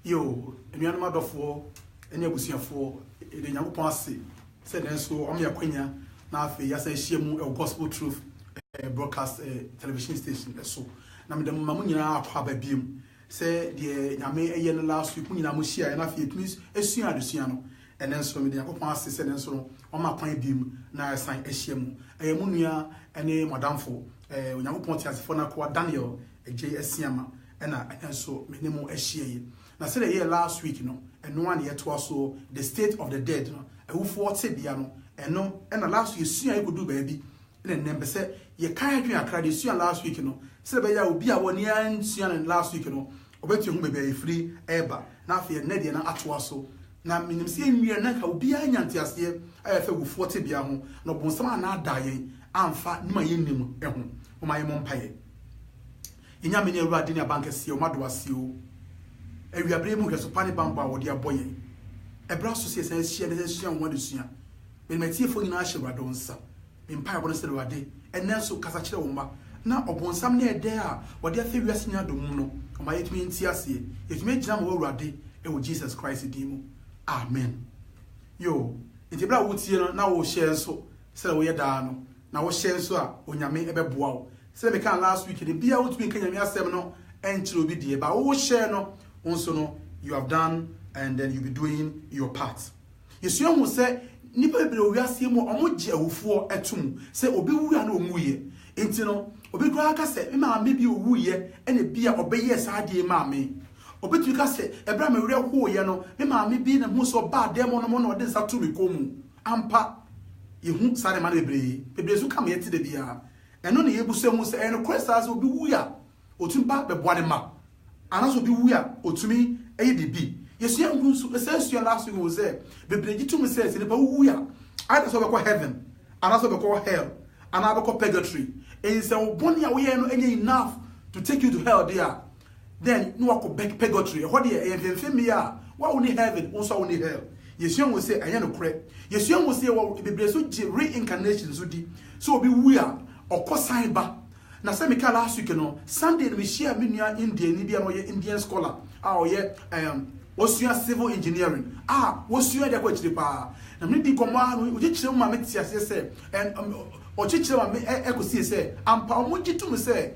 Yo, and you are for any abusiafo the Nyankopon ase said then so omo yakwanya na afi ya say shiemu a gospel truth broadcast television station so na me dem mamu nyina akwa ba biem say the nyame eye no last week nyina mo share na afi etumi esua adesua no and then so me the Nyankopon ase said then so no omo akwan biem na asan ahyiemu ayemu nua ene madamfo Nyankopon tiasefo na kwa Daniel eje asiama na so me nemo ahyieye na say the year last week no and no one yet was so the state of the dead no e wo forte bia no eno and last week sua e kodu baabi na nembe say ye kan adwen akra de sua last week no say be ya obi a woni an sua last week no obetu hu bebe free eba na afi na de na atoa so na minim say enwie na ka obi anyante ase ayefa wo forte bia ho no bonsama na adaye amfa nima yennim eho o maye mompaye inya me ne awurade ne abankese o mado ase o ewi abremu hweso pane bamba wo de aboye ebra so se san hia ne sua won adesua me metie fo nyina ahye wado nsa empire bono se wade enenso kasa kire wo ma na obonsam na ede a wo de afa wiase nya dom no o ma yetumi nti ase yetumi gina mo awurade e wo Jesus Christ dimu amen yo enti bra wo tie no na wo share so se wo ye da no na wo share so a onyame ebeboa wo se me kan last week de bia wo tumi kan nyame asem no enchiro bi die ba wo share no also no you have done and then you be doing your part. You see who say nipa be we ase mu omogye awufo etum say obi wu ya na omuye enti no obi kura ka say me ma me bi owuye ene bia obeye saade ma me obi tu ka say ebra me wure hoye no me ma me bi na hu so ba dem no mo na ode nsa tu mi komu ampa yehu sare ma na bebre su kam yeti de bia eno ne yebuso mu say eno kwesa so obi wu ya otum ba be boane ma anaso bi wu ya otumi eye bibi yesu yangu so say last week was there bebre jitu mu say se ne ba wu ya either so be call heaven anaso be call hell anaso be call purgatory and say oboni a we no enye enough to take you to hell there then no wa ko purgatory ho de e mfemfem ya wa woni heaven also woni hell yesu yangu say anya no kure yesu yangu say bebre so reincarnation so di so obi wu ya okosan ba na say me ka last week no Sunday me share me nua Indian ni bia no ye Indian scholar o ye osua civil engineering osua de kwa chiri pa na me di komo anu o chiri ma me tiase se o chiri ma me ekosi se ampa o mo gitu me se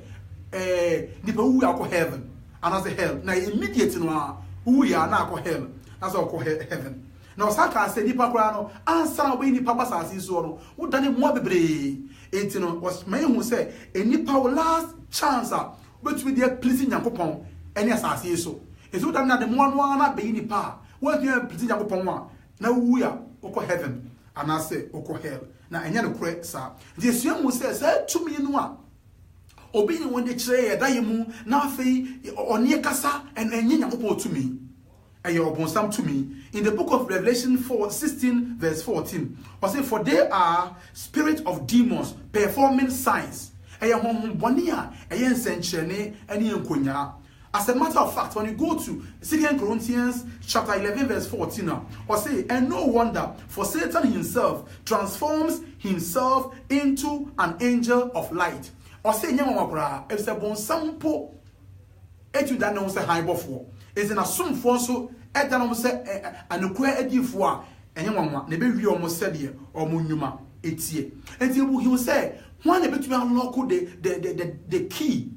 ni pa wu akọ heaven and as a hell na immediate no wu ya na akọ hell as akọ heaven na osaka se ni pa kra no ansa na we ni pa basasi so no wo dane mo bebre enti no was me hu se eni pa last chance but with the pleasing Nyankopon eni asase so ezo dane na de mo no na be ni pa what you pleasing Nyankopon wa na wu ya okọ heaven and as okọ hell na enya no kure sa the same mu se tumi no a obi ni won de kire ye da yemu na afei oni kasa enye Nyankopon tumi aye obonsam tumi in the book of Revelation 4:16 verse 14 or say for they are spirit of demons performing signs aye honhom boni a aye nsenchene ene enkonya. As a matter of fact, when you go to 2 Corinthians chapter 11 verse 14 or say and no wonder for Satan himself transforms himself into an angel of light or say nyama wakra if say bonsam po etu da no say high bofo is in asumfo so eda no say anokwa adifo a enye wanwa na be wi omo sede omo nnuma etie enti ebu he will say when they between unlock the key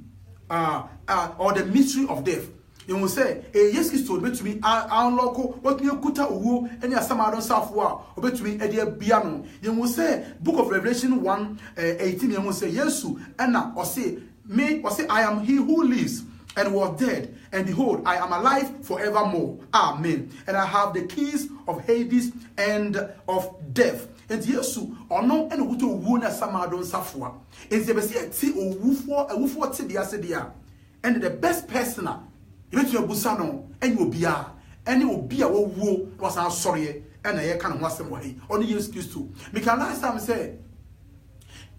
or the mystery of death. You will say yes Christo between unlock what you kuta uwo any asama don safo a between edia bia no. You will say book of Revelation 1:18 you will say yesu na or say me or say I am he who lives and was dead, and behold, I am alive forevermore. Amen. And I have the keys of Hades and of death. And Yesu, or no, and who to wound a samadon safwa. And the best tea or woof the asedia. And the best person, you bet your busano, and you will be and you will be a woo was our sorry, and I can't wash them away. Only you excuse to. Because last time say,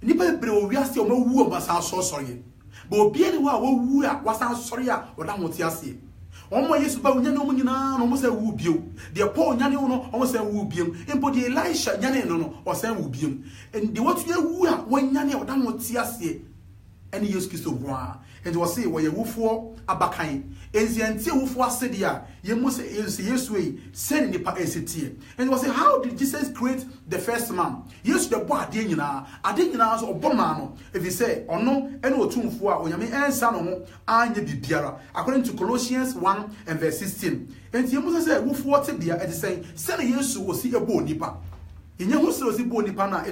Nipple bro, we are still no woo was our so sorry. But be any woo was our sorry, or that what you see. Omo Yesu ba unya no mu nyina no mo se wu bio de Paul nyane no omo se wu bio empo de Elisha nyane no no o se wu bio and de what you wu a wanyane o da mo ti ase any use Christo Gua, and was say where you woo for Abakai, and the until woo for Sedia, you must say yes way, send the ACT. And was say, how did Jesus create the first man? Yes, the boy Dina, I didn't answer Obamano, if he say, or no, and no tomb for when you may answer no, I be Biara, according to Colossians 1 and verse 16. And you must say, woo for Tibia, and say, send a yes will see a bone nipa. In your house, it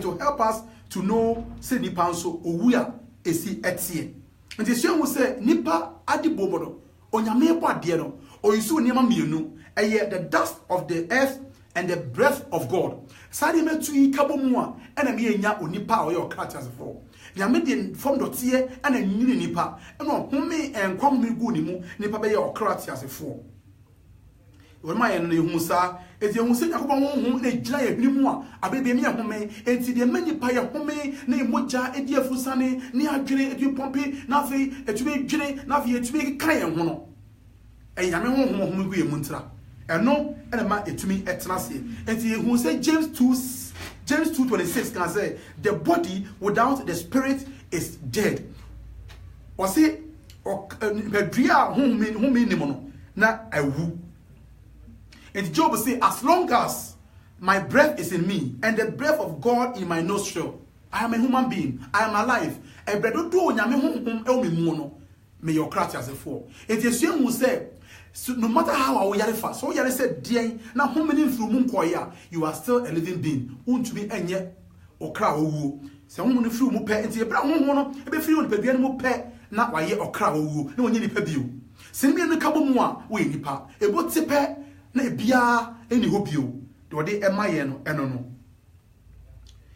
will help us to know, say Nipan so, or we are. Esi etie nti hye mu se nipa adibobodo onyame bo ade no oyisu niam mienu eye the dust of the earth and the breath of God sade metu yi kabo mu a ena me enya onipa oyeokratasefo nyame de from dotie ena nyini nipa ena home enkwam me gu ni mu nipa be yeokratasefo Wema yen no ehumusa eti ehumusa yakobon honhom na gina ye hwinimu a abebe me home enti de manipa ye home na emoja edi afusane ne adwene edi pompe na afi etube dwene na afi etube kan ye ho no enyame honhom gu ye mu ntra eno ena ma etumi etena se enti ehumusa James 2:26 can say the body without the spirit is dead o se bedua honhom ni mo no na awu. And Job say, as long as my breath is in me and the breath of God in my nostril, I am a human being. I am alive. And bredo do nyame honhom elmi mu no me your craft as a four. And Yesu who say, no matter how I yare fa, so yare said dean na homini through mum koya, you are still a living being. Won't be enye okra owu. Se homini through mu pe enti e bra honhom no e be free on pe bia mu pe na wa ye okra owu. Na onye nipa bio. Se me no kabo mu a we nipa. E bo tepe na bia eni hobio de ode emaye no eno no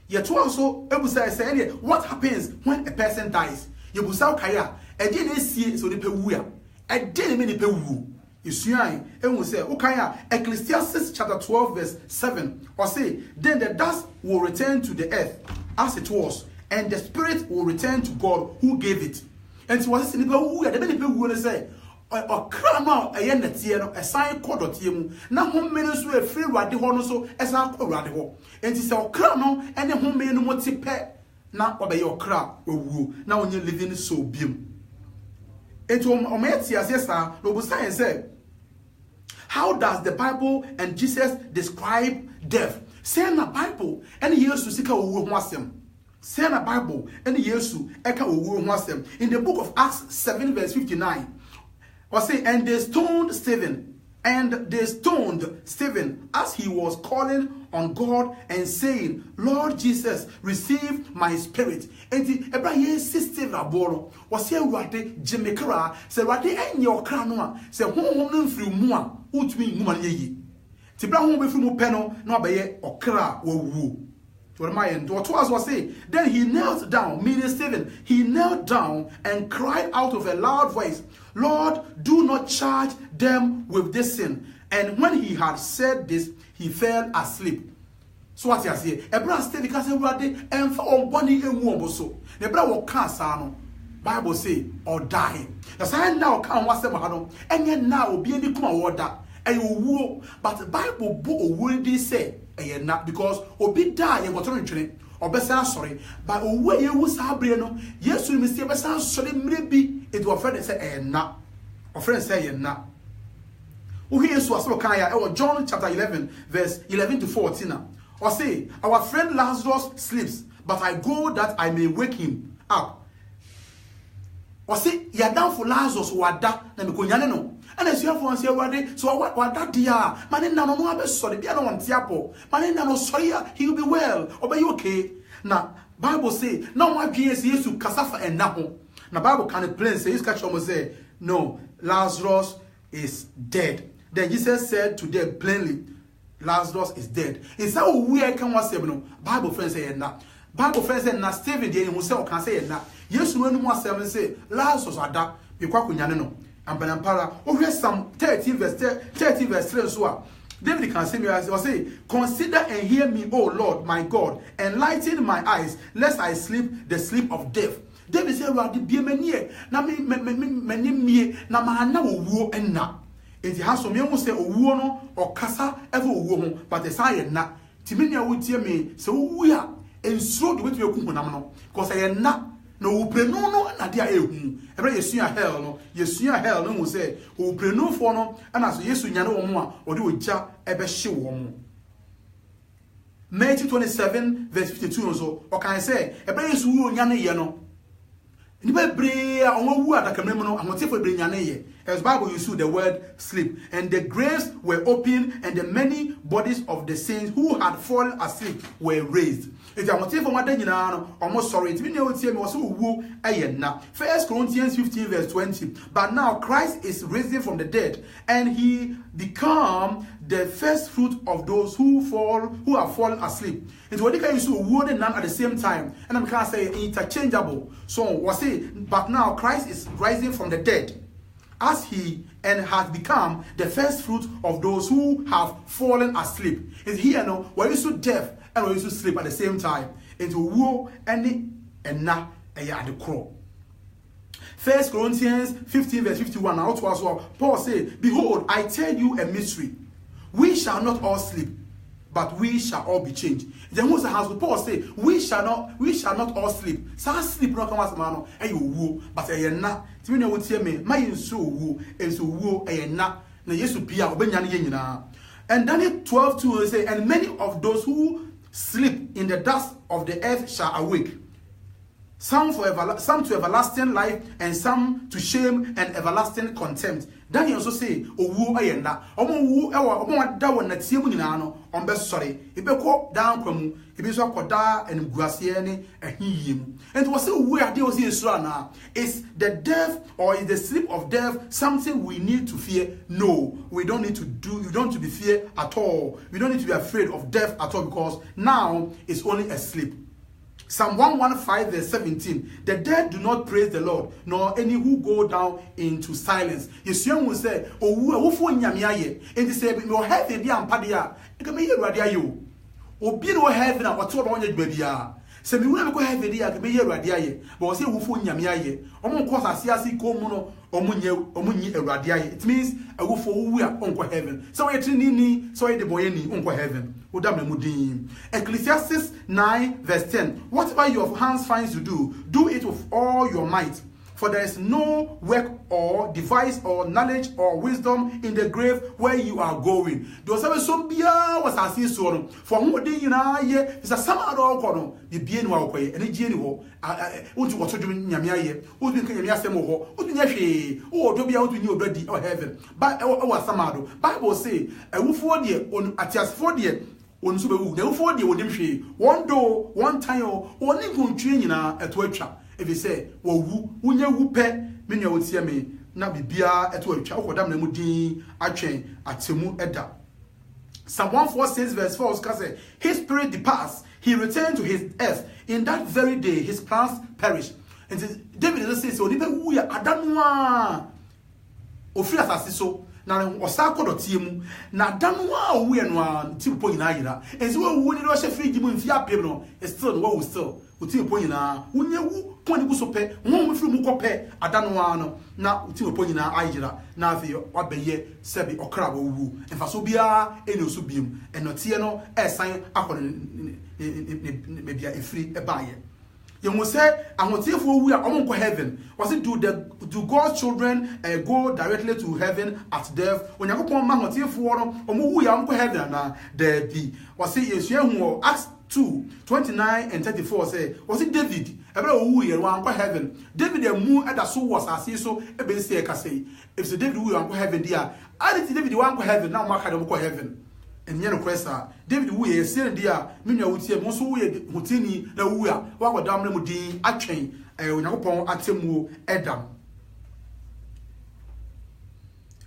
yet also ebusa say what happens when a person dies yebusa kaya e de na sie so de pewu a e de na me de pewu isuan ehun say ukaya Ecclesiastes chapter 12 verse 7 or say then the dust will return to the earth as it was and the spirit will return to God who gave it and so was say de pewu a de pewu no say okra no eye netie no esan kodotie mu na homme no so efiri wade ho no so esan kowade ho enti se okra no ene homme no motipe na obeye okra owuo na onye living so biem enti ometi asesa no bu science say how does the Bible and Jesus describe death say na Bible ene Yesu sika owuo ho asem say na Bible ene Yesu eka owuo ho asem in the book of Acts 7 verse 59 or say, and they stoned Stephen as he was calling on God and saying, Lord Jesus, receive my spirit. And the Ebrahim system aboro was here rade Jimekra, say rade en your cranoa, say home through mua, utmi mumaye. Tibrahum be from peno, no baye or kra or woo. Was say, then he knelt down, meaning Stephen, he knelt down and cried out of a loud voice, Lord, do not charge them with this sin. And when he had said this, he fell asleep. So what you say? Ebra Stephen can say, and for body and womb so. Nebra will cancer, Bible say, or die. That's why now can't was the and yet now be any come order. And you woo, but the Bible book already say. Not because obi die e goto ntwene obesa sorry but owe ye wu sabre no yesu mi se obesa sorry mrebi it will friend say na o friend say na o yesu aso kan ya e John chapter 11 verse 11 to 14 or say our friend Lazarus sleeps but I go that I may wake him up or say ya down for Lazarus wada na me konyane no and as you have once here, so what that dear, man, no, sorry, be no one tiapo, man, no, sorry, he will be well, or be okay. Now, Bible say, no one PS is to Casafa and Napo. Now, Bible can explain, say, his catch almost say, no, Lazarus is dead. Then Jesus said to them plainly, Lazarus is dead. It's how we can was say, no, Bible friends say, na. Bible friends say, na, Stephen, the himself can say, na. Yes, when one seven say, Lazarus are that, because no. And Benampara, over some 13 verse 3 so David can say me as say, consider and hear me, O Lord, my God, enlighten my eyes, lest I sleep the sleep of death. David said, "Well, the be many na me na mahana owuo enna." It has some young say owuo no or kasa ever owuo ho, but the say na. Timini a wotie me say owuo a ensuro de wetu ekunkunam no, because I na no uprenu no na dia ehu ebe yesu hell no yesu hell no say uprenu for no na so yesu nyane wo mo a ode ogya ebe hye wo mo. Matthew 27 verse 52 so o kan say ebe yesu wo nyane ye no nipa bre a onwu adakamem no amotefo bre nyane ye. As Bible use the word sleep, and the graves were opened, and the many bodies of the saints who had fallen asleep were raised. If you want to for my almost sorry, it means you tell me also who na. 1 Corinthians 15 verse 20. But now Christ is risen from the dead, and he become the first fruit of those who have fallen asleep. And what they can use word and none at the same time, and I can say interchangeable. So was it? But now Christ is rising from the dead, as he and has become the first fruit of those who have fallen asleep. Is here now where you so deaf and where you so sleep at the same time. Into woe and na at the crow. 1 Corinthians 15 verse 51. Now to us Paul said, behold, I tell you a mystery. We shall not all sleep, but we shall all be changed. The most house Paul say, we shall not all sleep. So sleep not come as man, and you woo, but a na. To me, would tell me, my so woo, and so woo a na. Na yesu pia obenya ne nyina. And Daniel 12:2 say, and many of those who sleep in the dust of the earth shall awake. Some to everlasting life, and some to shame and everlasting contempt. Daniel also say, owu ayenda. Omo wu omo da won na tie mu nyina no, on be sorry. E be ko down kwamu, e be so akoda en guase ne ahiyem. And was say owu ade was in sura na. Is the death or is the sleep of death something we need to fear? No, we don't need to do. You don't need to be fear at all. We don't need to be afraid of death at all, because now it's only a sleep. Psalm 115 verse 17. The dead do not praise the Lord, nor any who go down into silence. Yesua will say, "Oh, who for nyamiaye?" And they say, "No heaven dia ampadia. Eka me yeru ade ayo. Obi no heaven a wato ba onye dwabia. Se me wura me ko heaven dia eka me yeru ade aye. But say who for nyamiaye. Omo ko asiasi ko mu no omunyi erade aye. It means a who for who are onko heaven. So we trini, so the boy ni onko heaven. Ecclesiastes 9 verse 10. Whatever your hands finds to do, do it with all your might. For there is no work or device or knowledge or wisdom in the grave where you are going. There was some beer was a season. For who day in a year is a summer or corner. The bien walkway and a genial. Would you want to do in Yamia? Would you can Yasemo? Would you yashi? Or to be out in your ready or heaven? But our Samado. Bible say a woof 4 year on at just 4 year. On Subaru, the 4 year would him one door, one time, or one train at Webcha. If you say, well, who you pet, many would see me, not be beer at Webcha, or damn Mudi, a chain at Timu Edda. Psalm 146 verse 4 say, his spirit departs, he returned to his earth. In that very day, his plans perish. And David says, so, we are Adamwa, Ophias Asiso. Na osako do tiemu na danu a owe eno timpo nyina yira enzi wo ni do hye frigi mu mfia pem no still no wo still timpo nyina wonyewu poni bu so pe won mu firi mu kope adanu a no na timpo nyina ayira na afi wabeye sebi okra bo wu emfaso bia eni osu biem enotie no esan akone me bia efiri ebaye. You must say, I'm not here for we are on heaven. Was it do God's children go directly to heaven at death? When you go on man, not here for them, or we are on heaven now. There be was it yes, you Acts 2:29 and 34 say, was it David? Every we are on heaven. David the moon at the soul was as so a bit say, if the David we are on heaven, dear, I did David one heaven, now mark heaven. And yeno kwesa David we e se dia menua wutie mo so we hutini na wu a wa kwadam na mudin atwen Onyankopon atemu edam.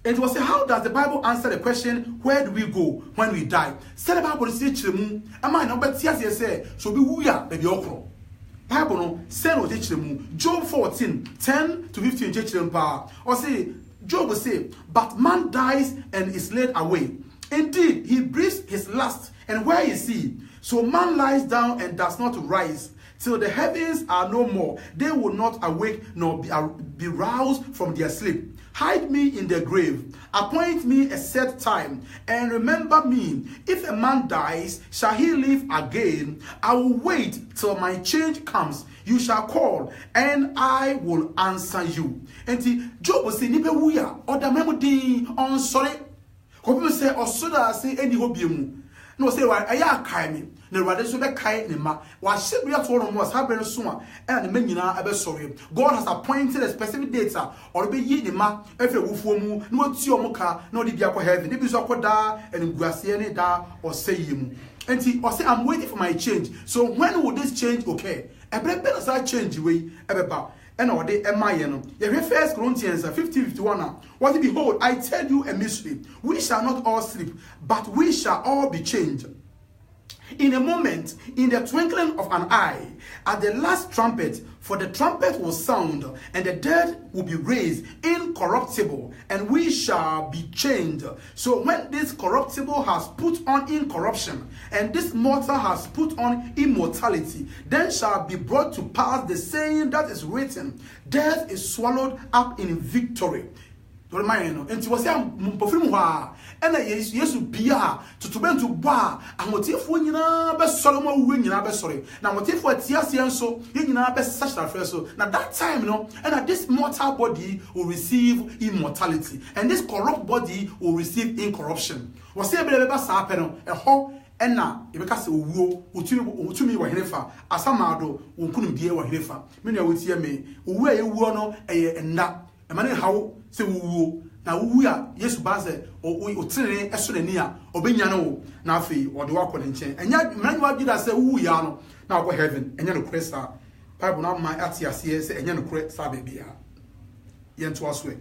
It was how does the Bible answer the question, where do we go when we die? Say the Bible say chiremu ama na obetia say so be wu a be okro. Bible no say no chiremu. Job 14:10 to 15 chiremu pa. Or say Job will say, but man dies and is laid away. Indeed, he breathes his last, and where is he? So man lies down and does not rise, till the heavens are no more. They will not awake nor be roused from their sleep. Hide me in the grave, appoint me a set time, and remember me. If a man dies, shall he live again? I will wait till my change comes. You shall call, and I will answer you. And Job will say, Nipe wuya, or the memory on sorry. People say, or soda say any hobium. No, say, why I are kind. The rather so that kind in ma was ship we are told was happening soon, and the men you know sorry. God has appointed a specific data or be ye the ma if you will no tiomoka, no the diaco heaven, if you saw da and graciane da or say him. And he or say, I'm waiting for my change. So when will this change okay? A better side change way ever. And all day Emayano. If 1 Corinthians 15:51. What behold, I tell you a mystery. We shall not all sleep, but we shall all be changed. In a moment, in the twinkling of an eye, at the last trumpet, for the trumpet will sound, and the dead will be raised incorruptible, and we shall be changed. So when this corruptible has put on incorruption, and this mortal has put on immortality, then shall be brought to pass the saying that is written, death is swallowed up in victory. And was and yes, Pia to Tubento Bar, and what if when you know best Solomon win your best sorry. Now, what if what Tiasian so you know best such a first so now that time, no, and that this mortal body will receive immortality, and this corrupt body will receive incorruption. Was there a sapeno, a ho, and now, if because who to me were herefa, as some ado, who couldn't be a herefa. Many would hear me, where you were and that, a man how say woo. Na wuya Yesu baze o tire eso nani a obenya no na afi o de wakọ nchen enya mmanwa bi da se wuya no na akọ heaven enya no kresa bible na ma ati ase se enya no kresa ba bia ye nto aso e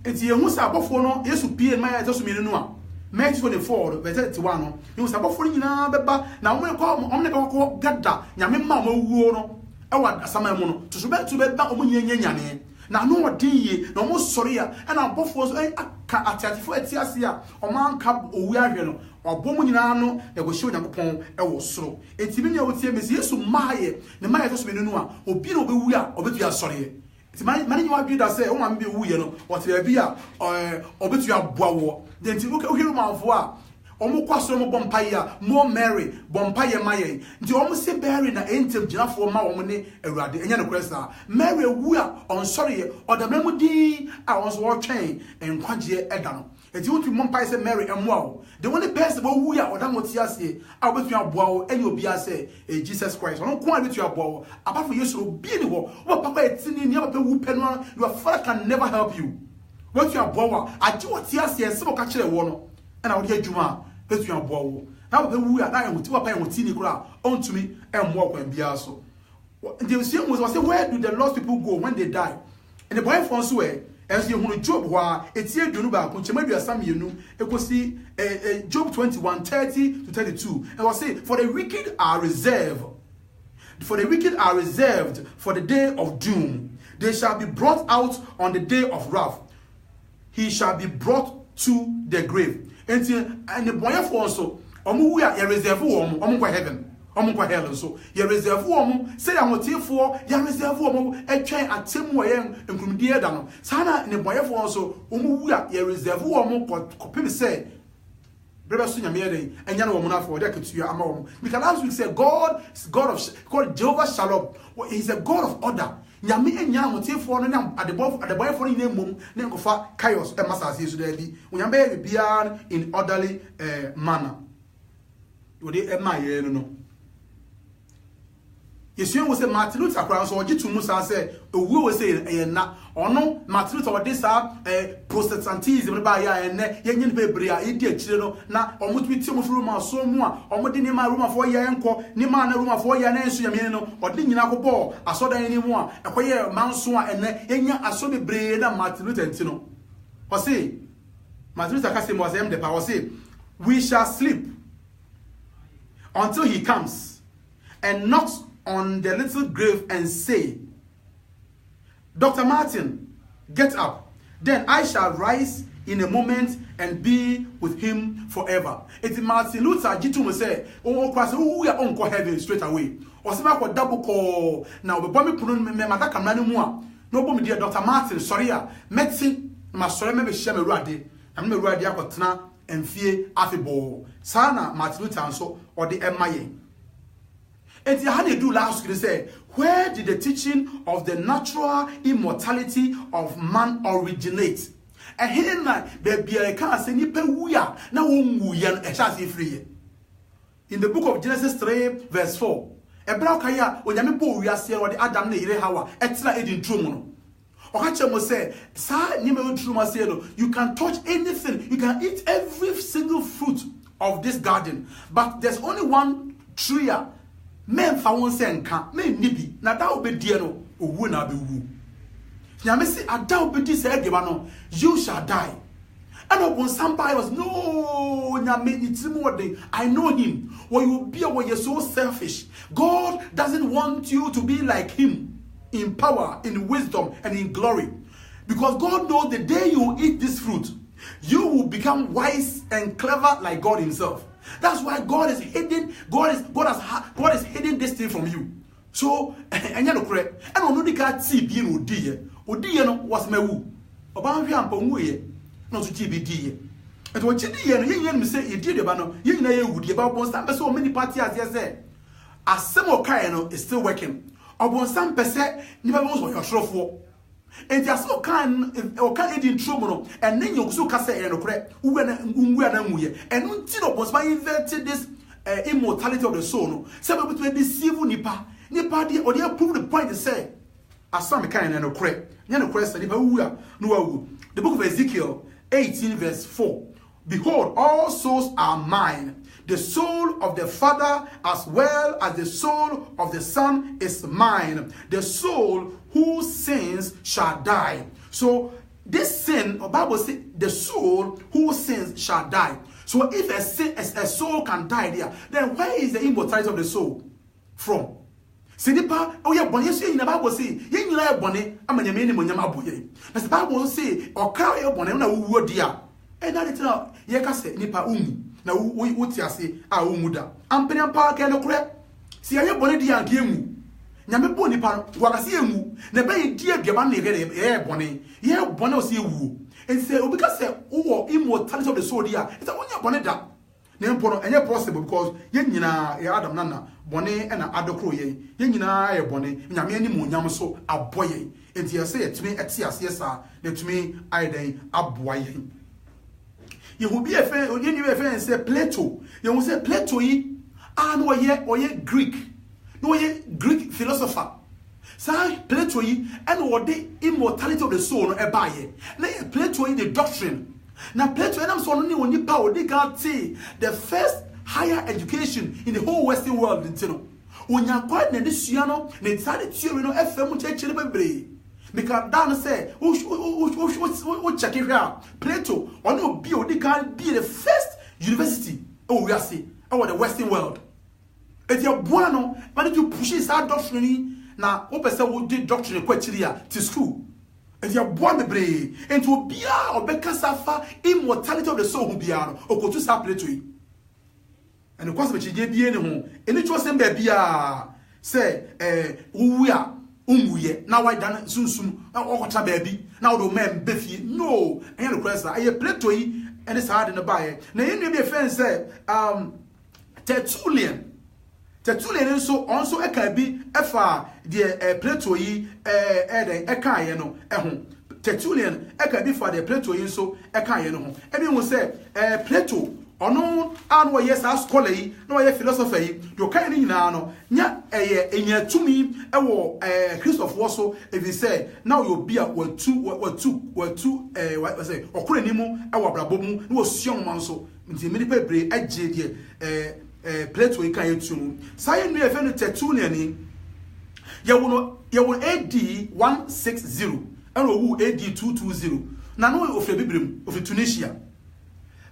enti yehu sa abofo no Yesu pie ma ya jesu mi no a Matthew 24 verse 31 no yehu sa abofo nyina beba na omne ko gada nyame ma ma wuo no e wa asama mu no to so be ba omunyanya nyane na no odin na omo sori a na abofo so aka atiatifo atiase a oman ka owu ahwe no obom nyina no na go hye Onyankopon e wo soro etimi nya wotie mesi Yesu maaye ne maaye to so menu a obi na obewu a obetu asori eti mani nwa bi da se o ma mbe wuye no wote bi a obetu aboawo de enti ohiru manfo a omo kwasoro mo bompaye mo Mary bompaye maye nti omo se Mary na entem ginafo ma omo ne awurade enya ne kwesa Mary wu a on sorry odamemu din a on so wotwen enkwagye eda no enti wotu bompaye se Mary emwa o the one best bo wu a odam otiase a obetu aboa o enya obi ase Jesus Christ on ko abetu aboa o apart from Yesu obi ni ho wo papa etini ni papa wu penu your father can never help you what you aboa age otiase ese mo ka kire wo no na wo de adwuma betu aboa wo na wo wu a na yoti papa yoti ni kura ontumi emmo kwan bia so the same was say where do the lost people go when they die and the boy for so as you hunu Job wa etie dwunu ba ko chema dua samienu ekosi Job 21:30 to 32 and was say for the wicked are reserved for the day of doom. They shall be brought out on the day of wrath. He shall be brought to the grave. And the boy for so we are reserve for heaven. Hell so you reserve for say I'm for you reserve for a train at Tim Wayan and Grumdia down. Sana in the boy for so we are reserve for copy say brother Sunya Mary and Yana woman for that to your among. Because last week said God is God of called Jehovah Shalom. He's a God of order. Nyame enya motie for no at the boy for name mum na nkofa chaos e masase so da bi onyame bia in orderly manner we dey e maye no Yesu was say Martin Luther crown so ogitu musa say owu we say e na ono Martin Luther dey sa Protestantism ba ya ene yenyin bebre a edi akire no na omotumi ti omofuru ma so mu a omode ni ma Roma for ya enko ni ma na Roma for ya na enso yame no odi nyina ko bo asodan ni mu a ekoye manso a ene yenya aso bebre na Martin Luther nti no o say Martin Luther ka say mo say the power say we shall sleep until he comes and knocks on the little grave and say, Dr. Martin, get up. then I shall rise in a moment and be with him forever. It's Martin Luther Jitum say, oh, cross who are on heaven straight away. Or some double call now the bomb put me mataka manumua. No bomb dear Dr. Martin, sorry, medicine, my sorry, maybe shame a radi, and me radi akotna and fear affable. Sana Martin Luther and so or the MIA. And the honey do last to say, where did the teaching of the natural immortality of man originate? And here night, baby, I can't say nipe wuya na wumuyan e chance free. In the book of Genesis 3, verse 4, Ebra kaya onyame bo wiase no de Adam na ire Hawa etna edin trum no. Okache mo say, sa nyame trum ase no, you can touch anything, you can eat every single fruit of this garden, but there's only one tree. Men fa won say nka, men nibi, na da obedie no, owu na be wu. Nyame say ada obedi say edeba no, you shall die. And upon somebody was no nyame itimo. I know him. When you be when you're so selfish, God doesn't want you to be like him in power, in wisdom, and in glory. Because God knows the day you eat this fruit, you will become wise and clever like God himself. That's why God is hidden. God is hidden this thing from you. So, and you know correct. And on the card see being Odiye no was mewu. Oba hwe amponwu ye. No so ti bi diye. And what you no yen say e die de ba no, yen na ye wudie ba bon sam so many party as say. Asem okai no is still working. Obon sam pese ni ba so your shrofo. And just can edin trouble no, and then you so ka say e no correct. Uwe na muye. And unti no boss invented this immortality of the soul no. Say be to deceive nipa dey or dey prove the point to say asam kan na no correct. The book of Ezekiel 18 verse 4. Behold, all souls are mine. The soul of the Father as well as the soul of the Son is mine. The soul who sins shall die. So this sin, the Bible says, the soul who sins shall die. So if a soul can die there, then where is the immortality of the soul from? Sinipa, oh yeah, bonnie say in the Bible say, ye nyina bonnie, amanyame ni monyama aboye. But the Bible say, o ka ye bonnie na wuwo dia. E na it na ye ka say nipa umu. Na wuti ase a umu da. Ampene pa ka no kure. Si ye bonnie dia anke emu. Nyame bo nipa wa ka se emu. Na be ye dia biaba na ye bonnie. Ye bonnie o se ewuo. And say obi ka say wo immortality of the soul dia. It's a wonya bonnie da. Na mpo no enye possible because ye nyina ye Adam nana bone na adokro ye nyina ye bone nyame ani mo nyam so aboye enti ye say etimi eti ase sa na etimi aiden aboye ye hu bi efe onye ni efe say Plato ye hu say Plato yi no ye Greek no ye Greek philosopher say Plato yi and what the immortality of the soul no e ba ye na Plato yi the doctrine na Plato enam so no ni oni pa odi ga ti the first higher education in the whole Western world ntino onya kwa na desua no na tsade theory no fm chechire bebre meka dan say o check it out Plato on obi odi kan be the first university we are see over the Western world et ya boa no but you push his doctrine na o pese wo di doctrine kwa chiri ya to school et ya boa bebre enti obi a obeka safa immortality of the soul hu bia no okotu sa Plato yi. And of course, we should be any home. And it was in Babia say, we are now I done soon, or baby, now the man Biffy. No, and the question I play to you, and it's hard in the buyer. Now, you may be a fan say, Tertullian, and so also a can be a far, dear Plato ye, a cayeno, a home. Tertullian, a can be for the Plato in so a cayeno. Everyone say, Plato. Ono anwo yes as scholar yi no ye philosopher yi do kan ni nyina no nya enya tumi ewo Christopher Woso if he say now you be a watu what say okure ni mu ewo abrabo mu no osuon man so nti me nipa bre agye de Plato yi kan yetu sai nu e fe no Tertullian ni ye wo AD 160 and wo AD 220 na no ofre bibrem of Tunisia.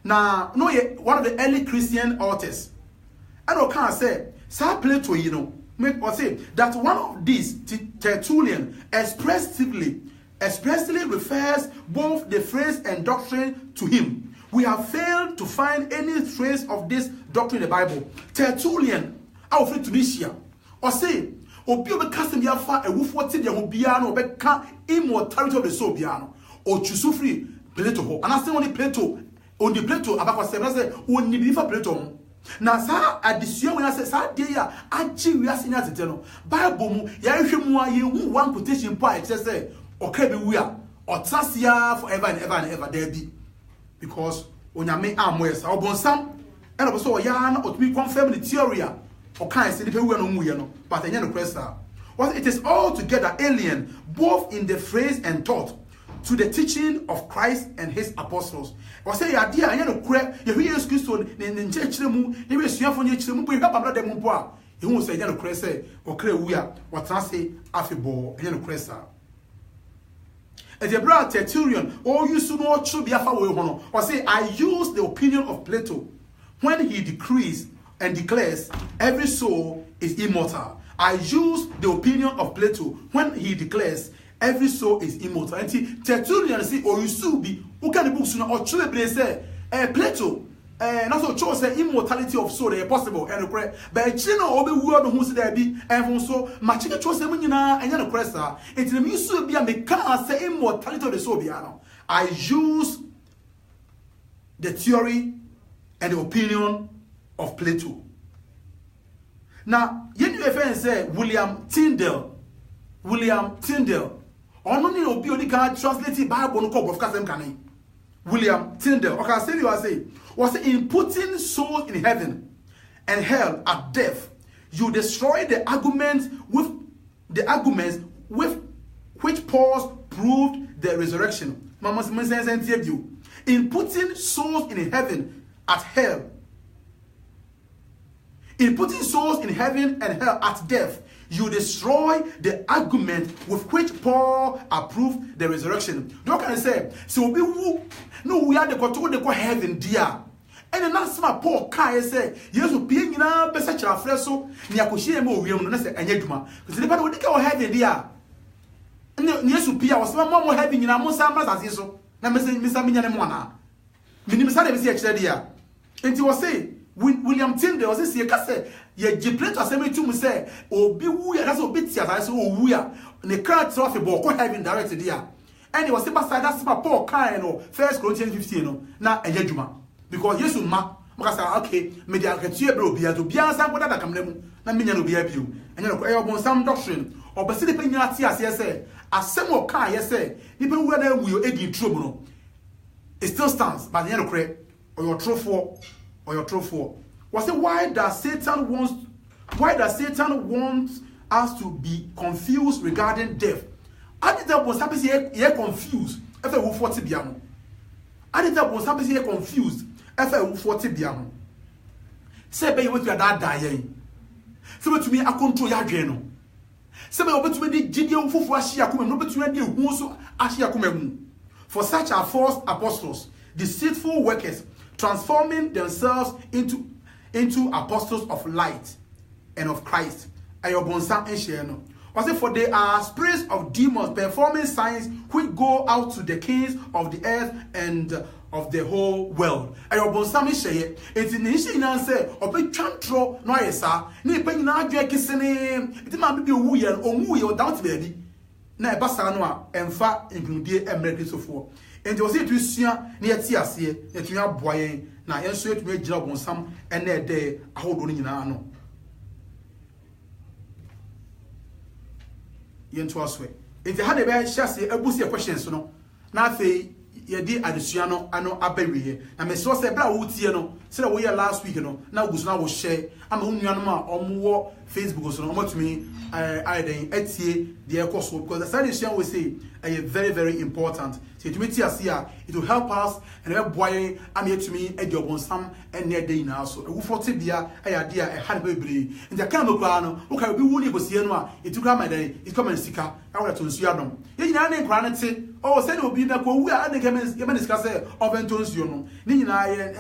Now, no, one of the early Christian authors. And I can say, Sir Plato, you know, make or say that one of these Tertullian expressively expressly refers both the phrase and doctrine to him. We have failed to find any trace of this doctrine in the Bible. Tertullian, our friend Tunisia, or say, Obi obe kasem yafa ewufo ti de ho bia na obeka immortality of the soul bia no o chusufri Plato ho. And I say only Plato, on the Plato abakwa say oni bi fa Plato. Na sa addition when I say sa dey ya achi wiase nya tete no Bible mu ya hwɛ mu a ye hu one quotation point say okay be we a otasia forever and ever and ever there be, because onyame amoyes obonsam and oboso ya na otumi confirm the theory a okay say the people no mu ye no, but enye no question. What it is altogether alien both in the phrase and thought to the teaching of Christ and his apostles. Or say ya dia anya no kure ye hu Jesus Christo ne nchechire mu ne we suafo ne chire mu bo hwa pamra dem mpo a ye hu say anya no kure say okra wu a watrase afebo anya no kure sa. As a brother Tertullian all you so no true bia fa we ho no, or say I use the opinion of Plato when he decrees and declares every soul is immortal. I use the opinion of Plato when he declares every soul is immortal. And Tertullian say or you should be who can the books or true say Plato and also chose say immortality of soul possible and but chino obi word who say there be and so machika chose say nyina enya no cresta it the me so be me can say immortality of the soul bia no. I use the theory and the opinion of Plato. Now you know say William Tyndale ono ni obi oni can translate Bible no call of kasem kan William Tyndale okay say you say was in putting souls in heaven and hell at death you destroy the arguments with which Paul proved the resurrection. Mama sense you in putting souls in heaven at hell, in putting souls in heaven and hell at death, you destroy the argument with which Paul approved the resurrection. Don't can say, so we no we are the control the heaven dear. And then that's my Paul can say, yes, we being in a passage of freso, near Koshi and William, and say, and Yeduma, because the people would go heaven dear. And yes, we was one more having in a Mosamba as so. Now, Miss Amina Mona. Minimum is actually dear. And you will say, William Tyndale was this year, ye Plato assembly to me say, oh, be we that's a bit as oh, we are the crowd trophy ball, having directed here. And it was beside that's my Paul kind or 1 Corinthians 15 now a Yeduma. Because yes, ma, okay, media can see a bro, be a to be answered what I come them, not mean to be a view. And you know, some doctrine or Basilica yes, say, as some more car, yes, say, people whether we are in trouble. It still stands, but the end of credit or your true for. Or your true for. Was it why does Satan want us to be confused regarding death? I did that was happy here confused. If I will 40 biamo. I did that was happy here confused. If I will 40 biamo. Say be with your dad dying. So to me I control your journal. Say be open to me the Gideon fufu ashia come no betu me hu so ashia come. For such are false apostles, deceitful workers, transforming themselves into apostles of light and of Christ. Ayobonsa ensheno. Was it for they are spirits of demons performing signs which go out to the kings of the earth and of the whole world. Ayobonsa ensheye. It's in the ina say obi twantro no ayesa. Na ipa nyina adwe kesene. Iti ma bibi owu ye omu ye odoubt baby. Na e basa no a emfa include emre Christopher. And was it to see near Tiasie, that you are boy, now answer to make job on some and that day I hold on in our no. Into us way. If you had a bad chassis, a bussy questions, no. Now, ye did Adiciano, I know Abbey here. And my source said, Bravo, said we are last week, now was now share. I'm only on my or more Facebook or so much to me. I then Etsy, the air course, because the side is we say very, very important. So to meet us here, it will help us and help boy. I'm here to me a job on some and near day now. So we for Tibia, I idea a hand baby. And the kind of plan, okay, we will go see it took my day, it's coming sicker. I want to see them. You know, granted, oh, said it will be that we are the Yemen discuss of Anton's Yono. Nina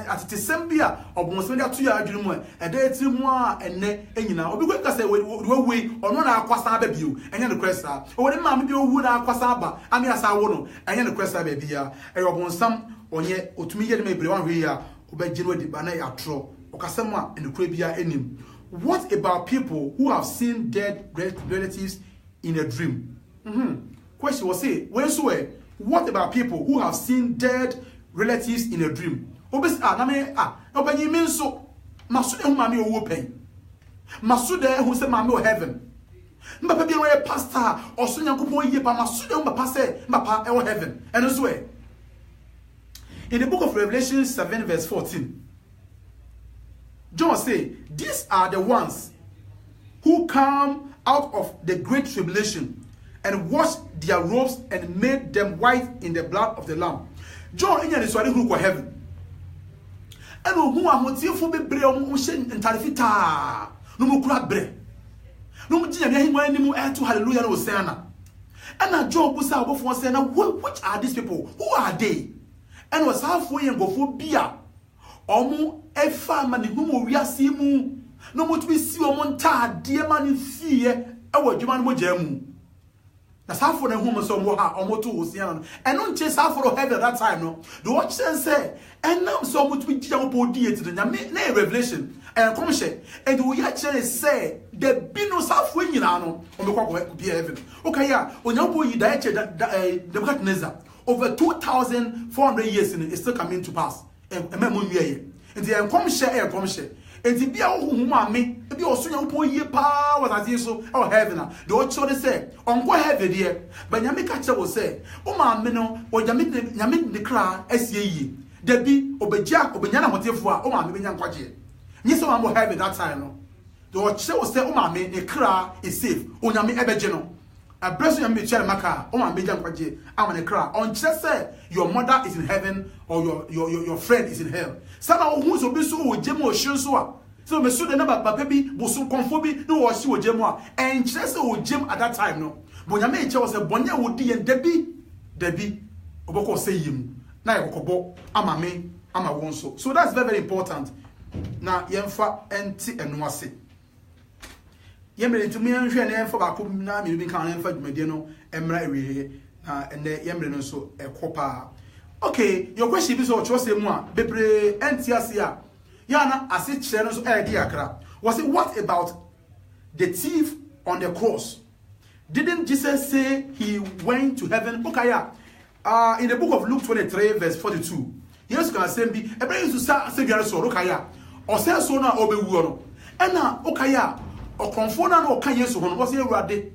at December of Monsmedia 2 years, a day 3 more and you know, we we ka say we ono na akwasa ba bio enye no kwesa o de ma me bi owu na akwasa ba ame asa wo no enye no kwesa ba bia e yobonsam onye otumi ye de me bre wan hwe ya obegye no di ba na ya tro okasem a enekura bia enim. What about people who have seen dead relatives in a dream? Question was say, what about people who have seen dead relatives in a dream? Obes obanyi mean so masude hu mame owo pen. Masude hu se mame o heaven. Mbapa bia we pastor oso nyankopon yie pa masude hu mbapa se mbapa e o heaven. And so in the book of Revelation 7 verse 14, John say, these are the ones who come out of the great tribulation and washed their robes and made them white in the blood of the Lamb. John in the story who go heaven. And who are motifo be bre o mo hye ntarefita no mo kura bre. No mo ginya him wan nimu to hallelujah no Hosanna. And John busa obofo say na which are these people? Who are they? And was half way and go for bia. Omo efa mani humo wiase mu no mo to be si omo nta de mani fie e wo dwuma no mo jamu. Na safo na humo so mo ha omo to Hosanna. And no nche safo heaven that time no. The watch say and now so mo to be giya mo di et na Revelation and come share and we actually say the bino safo nyina no o me kwa be heaven. Okay ya onyapo yi da eche the over 2,400 years in is still coming to pass. And the come share and the bia who me be also young boy ye pa was as so or heaven. The old children say, on go heaven dear, but Yamikacha will say, O ma meno or Yamit the cry as ye. There be Obeja Obenyana Motifua, O ma Mibian Quaji. Yes, so I'm more heaven that time. No, the old child will say, O ma me the cry is safe, O Yami Ebegeno. A blessing and me share maka, O ma Mibian Quaji, I'm on a cry. On just say your mother is in heaven or your friend is in hell. Some who's obisu o jemo shunsuwa. So me su de na ba baby bosu konfobi no wo shi o jemo and just o jem at that time no. But nyame e che wo se bonye wo di en debi oboko say yim. Na e kokobo ama me ama won so. So that's very important. Na yemfa enti enu ase. Yemre ntumi anhwe na yemfa ba ko na me bi kan yemfa dwumade no emra ewe na ene yemre no so ekopa. Okay, your question is what you say more. Bebre entiasia. Yana asit channel so akra. Was it what about the thief on the cross? Didn't Jesus say he went to heaven? Okay, in the book of Luke 23 verse 42. Yes, can say be ebere to say biara so okay ya. O say so na obewu no. Ena okay ya. O konfo na o kan Yesu ho no. O say Ewurade.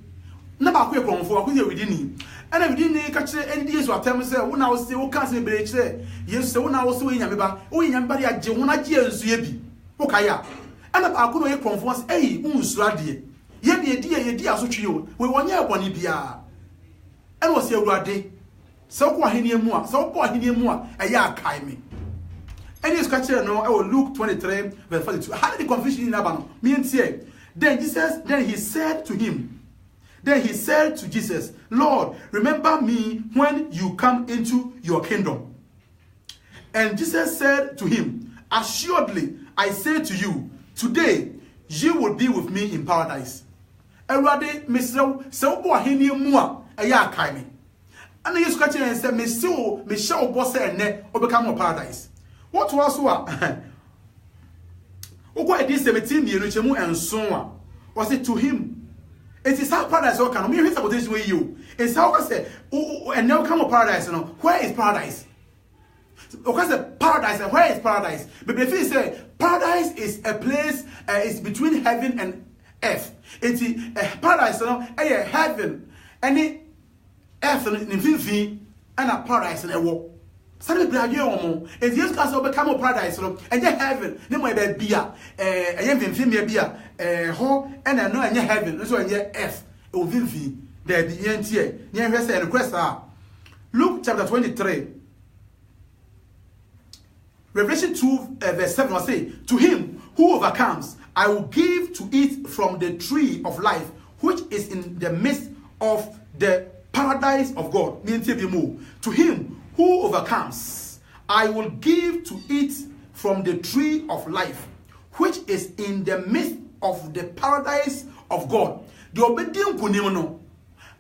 Na ba ko e konfo akoye within and within the catcher and years what time say when I was still can't be say yes so when I was so in Yamiba o yambari a jewuna ji ensuebi okaya and I could not conform eh unsrade ye di asotwe o we wonye eboni bia and was Ewurade so ko ahenie mu a so ko ahenie mu a eya akai me and yes catcher no Luke 23 verse 42 how did the confusion in Abano me here then he said to Jesus, Lord, remember me when you come into your kingdom. And Jesus said to him, assuredly, I say to you, today you will be with me in paradise. Erade mesrew se bo ahenie mu a eya akai me. And Jesus Christ said, me shall bo se ene obekam paradise. What was a Ogo edin 17 mienu chemu enson a was it to him. It is how paradise can. Me hear about this way you. It's how I say, and now come of paradise. You know, where is paradise? Okay, say paradise. And where is paradise? But if you say paradise is a place, it's between heaven and earth. It's paradise. You know, heaven, any earth in infinity, and a paradise in a war. Suddenly, and Jesus Christ will become a paradise, and your heaven, no more be a infimia beer, ho, and I know in your heaven, so in your earth, O Vinfi, there be NTA, near her and request. Luke chapter 23, Revelation 2, verse 7 will say, to him who overcomes, I will give to eat from the tree of life, which is in the midst of the paradise of God. To him who overcomes, I will give to eat from the tree of life, which is in the midst of the paradise of God. The obedient kunimono,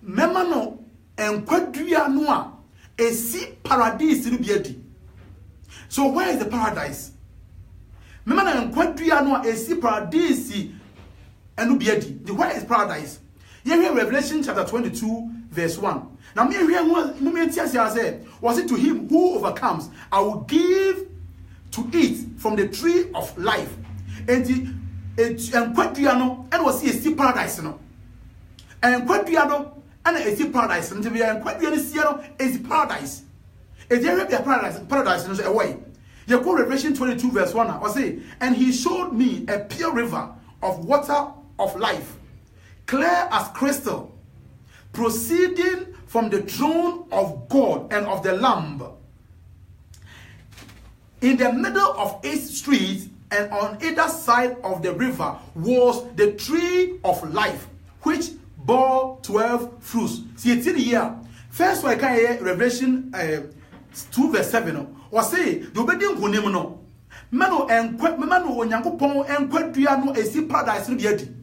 memano and quadria noa, a sea paradise in the. So where is the paradise? Memano and quadria noa, a sea paradise and ubiedi. The where is paradise? You hear Revelation chapter 22, verse 1. Now, me hear moment say, was it to him who overcomes, I will give to eat from the tree of life. And quadriano, and was he a sea paradise, no? And quadriano, and a sea paradise, and quadriano is paradise. Is there a paradise in a way? You call Revelation 22, verse 1. I say, and he showed me a pure river of water of life, clear as crystal, proceeding from the throne of God and of the Lamb. In the middle of its streets and on either side of the river was the tree of life, which bore 12 fruits. See, it's in here. First, I can hear Revelation 2, verse 7. Was say, the obedient kunimono. Mano and Mano Yankupon and Quadriano a sea paradise in the Yeti.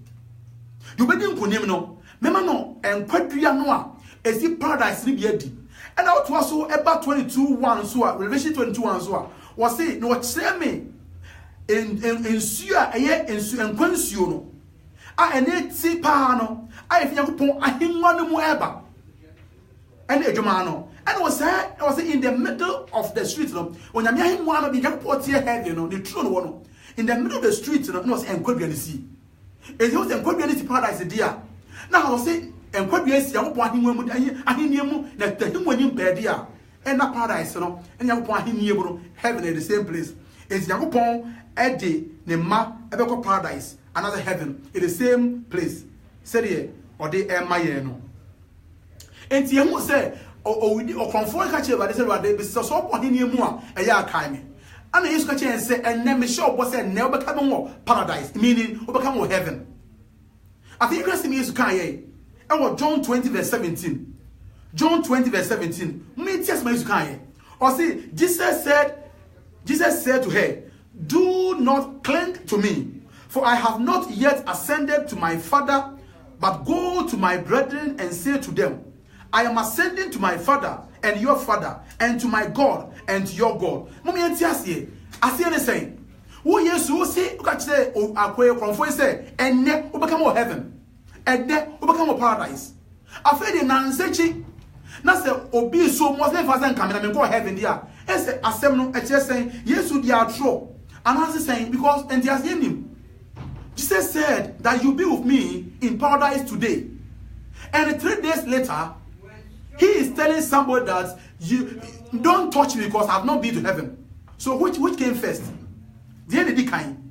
The obedient kunimono. Memano and Quadriano a sea paradise in the Yeti. And out was so about 22:1 so Revelation 22:1 so was say no say me in sua in quensuo no a ene ti pa no a if Yankupon ahimwa no mu eba and ejuma no and was in the middle of the street no when Yami ahimwa no be Yankupon tie head no the throne no in the middle of the street no was enkwadua see it was enkwadua paradise there now I was say and quite yes, young point him, I him, that the him when you pay dear, and not paradise, no, and young point him, heaven in the same place. It's young upon Eddie, Nema, Ebeco paradise, another heaven in the same place. Said ye, or they am my no. And Tiamu say, or conform catch you, but they said, what they be so upon him more, a year kind. And the Israel and say, and then me show was said, never become more paradise, meaning, or become more heaven. I think you can see me as Kanye. John 20 verse 17. John 20 verse 17. Me tell me you can. Or see, Jesus said to her, do not cling to me, for I have not yet ascended to my Father, but go to my brethren and say to them, I am ascending to my Father and your Father, and to my God and to your God. Mommy and Tiasie, I see anything. Who yes, who say, you can say, oh, I confess say, and ne, who become heaven. And then we become a paradise. I feel the nansechi. Now say obi so much than fast and coming. I mean go heaven there. And say assemble a chest saying yes to the true. And I saying because and he has him. Jesus said that you be with me in paradise today. And 3 days later, he is telling somebody that you don't touch me because I have not been to heaven. So which came first? The end of the kind.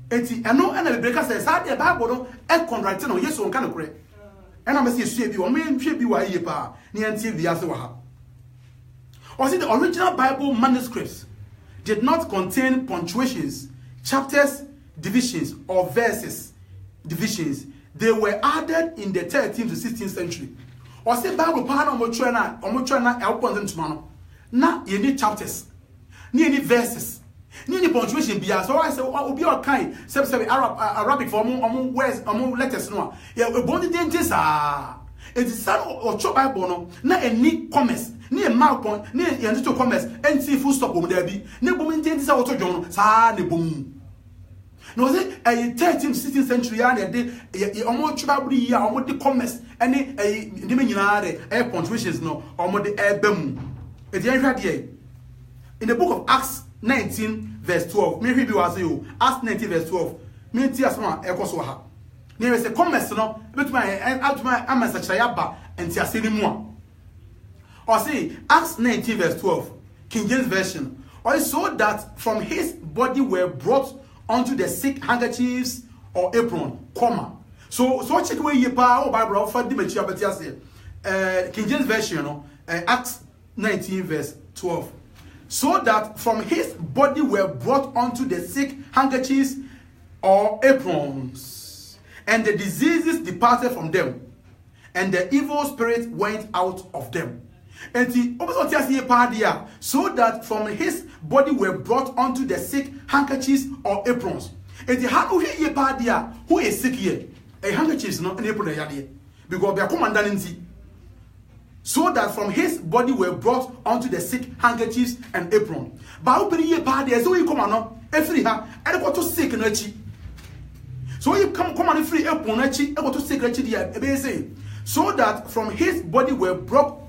Enti eno na the breaker says how the Bible no e contract no yes on kan kure and am say sue bi o me nhwe bi wa yie pa ne antie bi ase wa ha. Or see the original Bible manuscripts did not contain punctuations, chapters, divisions or verses divisions. They were added in the 13th to 16th century. Or see Bible pa na omo twa na e pon them tomano na ye need chapters ni any verses. Ni punctuation bia so I say obi o kan say Arabic for words letters no ya we bond dentist it is sad or chop Bible no na any commerce ni e mark point ni e to commerce and see full stop o there bi na bom dentist o to dwon no sa na bom no say 13th 16th century ya na de omo chop Bible yi omo de commerce any de me nyina de punctuations no omo de bam e dey hwa de in the book of Acts 19 verse 12. Me read was you. Acts 19 verse 12. Me tia sama ekoso ha. Ne we say commerce no betuma amasa and tia se ni mu a. Or say Acts 19 verse 12. King James version. Or so that from his body were brought onto the sick handkerchiefs or apron, comma. So check where you pa Bible for the mature but say King James version no Acts 19 verse 12. So that from his body were brought onto the sick handkerchiefs or aprons, and the diseases departed from them, and the evil spirit went out of them. And so that from his body were brought onto the sick handkerchiefs or aprons, And the hand ye padia who is sick here, a handkerchief no and apron yadi, because they are commandancy. So that from his body were brought onto the sick handkerchiefs and apron. But open ye padia, so you come on, every ha, and go to sick no chi. So you come on free apron chi, and go to sick chi, so that from his body were brought,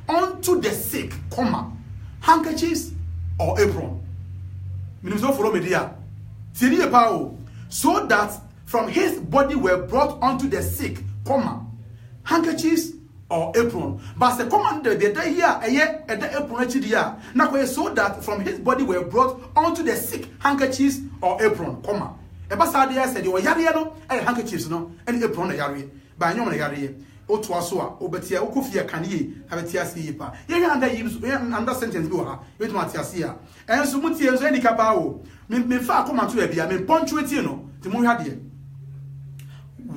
onto the sick, handkerchiefs or apron. So that from his body were brought onto the sick, handkerchiefs or apron. But the commander the day here at the apron so that from his body were brought onto the sick, handkerchiefs or apron, Ebasadia said you were yariano and handkerchiefs no and apron yari by no yari. Otwasua, Obetia, Okufia Kanye, Habetia Sipa. Yen under sentence do her, with Matiasia. And Sumuti and Zeni Cabao. Me far come to a bia, me punctuatino, the Muhadia.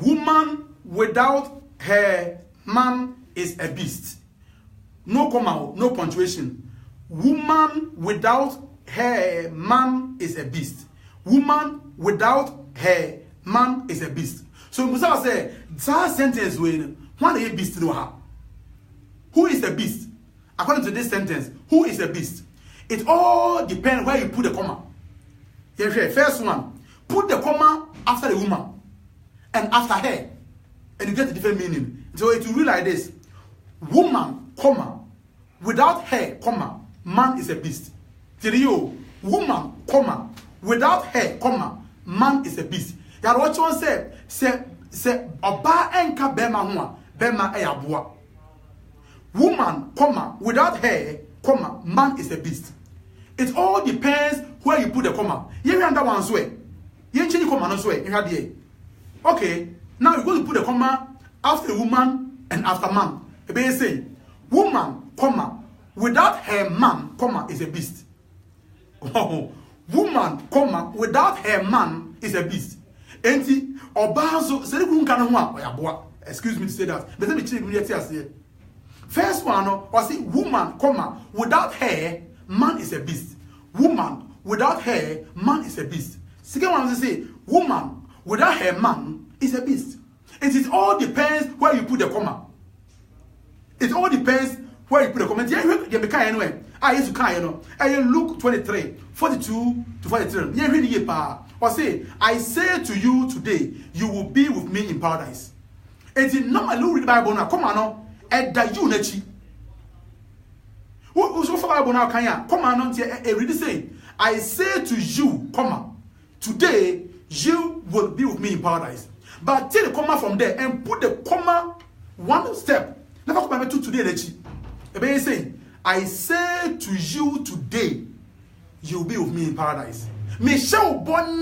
Woman without her man is a beast. No comma, no punctuation. Woman without her man is a beast. Woman without her man is a beast. So Musa say, that sentence when one a beast to her. Who is the beast? According to this sentence, who is the beast? It all depends where you put the comma. Here, first one, put the comma after the woman and after her, and you get a different meaning. So it will read like this: woman, comma, without her, comma, man is a beast. You, woman, comma, without her, comma, man is a beast. That what you say oba enka bema hoa. Bema ayaboa. Woman, comma, without hair, comma, man is a beast. It all depends where you put the comma. You under one way. You change the comma no way. You had the okay. Now you're going to put the comma after woman and after man. You say woman, comma, without her man, comma, is a beast. Oh, woman, comma, without her man is a beast. Enti obazo se ku nka no ho a oyaboa. Excuse me to say that. But let me check here. First one was woman, comma, without hair, man is a beast. Woman without hair, man is a beast. Second one is woman without hair, man is a beast. It all depends where you put the comma. It all depends where you put the comma. Anyway, I used to kind Luke 23, 42 to 43. I say to you today, you will be with me in paradise. And in normal read the Bible now, come on now, at the unity. Who so far Bible now can ya? Come on now, read the same. I say to you, comma, today you will be with me in paradise. But take the comma from there and put the comma one step. Never come back to today, Lechi. Ebe say, I say to you today, you will be with me in paradise. Me shall bonne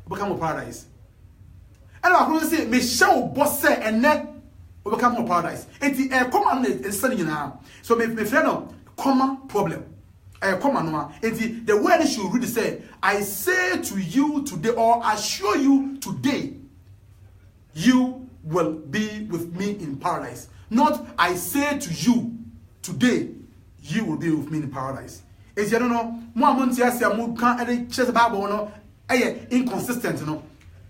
become paradise. And I'm going to say, me shall boss and then will become paradise. And the common is studying now. So me friend, common problem. Common one. And the word should really say, I say to you today, or assure you today, you will be with me in paradise. Not I say to you today, you will be with me in paradise. As you don't know, more months I can't chase the Bible, no, inconsistent, no.